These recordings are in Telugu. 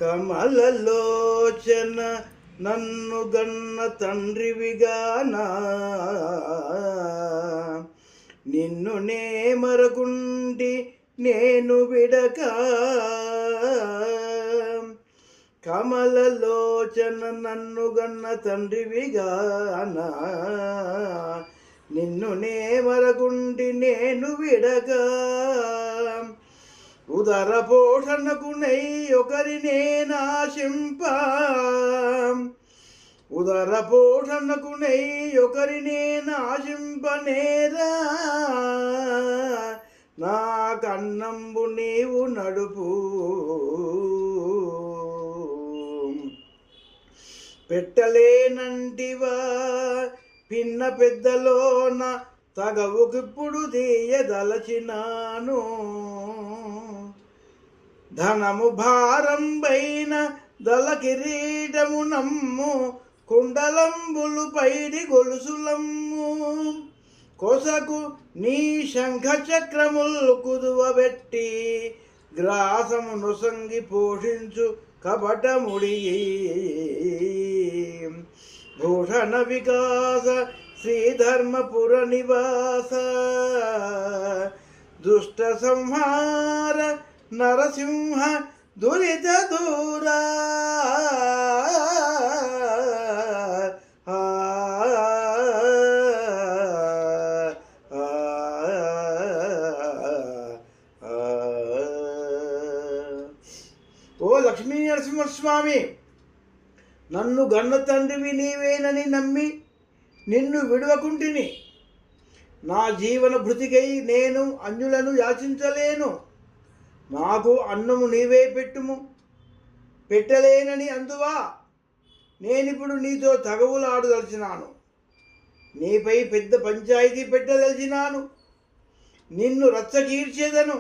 కమలలోచన నన్ను గన్న తండ్రివిగానా నిన్ను నే మరకుండి నేను విడక కమలలోచన నన్ను గన్న తండ్రివిగానా నిన్ను నే మరకుండి నేను విడక ఉదర పోషణకు నై ఒకరినే నాశింప ఉదర పోషణకు నై ఒకరినే నాశింపనేరా నా కన్నంబు నీవు నడుపు పెట్టలేనంటివా పిన్న పెద్దలోన తగవుకిప్పుడు తీయదలచినాను ధనము భారంబైన దళ కిరీటము నమ్ము కుండలంబులు పైడి గొలుసులమ్ము కొసకు నీ శంఖ చక్రములు కుదువబెట్టి గ్రాసము నొసంగి పోషించు కపటముడి భూషణ వికాస శ్రీధర్మపుర నివాస దుష్ట సంహార నరసింహ దురిత దూరా ఓ లక్ష్మీ నరసింహస్వామి, నన్ను గన్న తండ్రివి నీవేనని నమ్మి నిన్ను విడవకుంటిని. నా జీవన భృతికై నేను అన్యులను యాచించలేను. నాకు అన్నము నీవే పెట్టుము. పెట్టలేనని అందువా నేనిప్పుడు నీతో తగవులాడదలిచినాను. నీపై పెద్ద పంచాయతీ పెట్టదలిచినాను. నిన్ను రచ్చకీర్చేదను.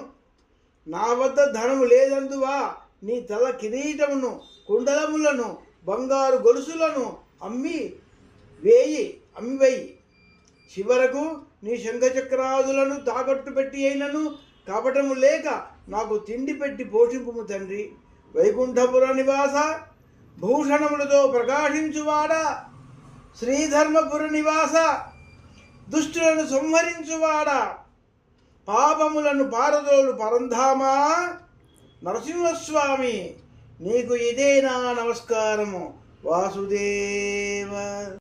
నా వద్ద ధనము లేదందువా నీ తల కిరీటమును కుండలములను బంగారు గొలుసులను అమ్మివేయి. చివరకు నీ శంఖచక్రాదులను తాకట్టు పెట్టి అయినను కపటము లేక నాకు తిండి పెట్టి పోషింపుము తండ్రి. వైకుంఠపుర నివాస, భూషణములతో ప్రకాశించువాడా, శ్రీధర్మపుర నివాస, దుష్టులను సంహరించువాడా, పాపములను పారదోలు పరంధామా నరసింహస్వామి, నీకు ఇదే నా నమస్కారము. వాసుదేవ.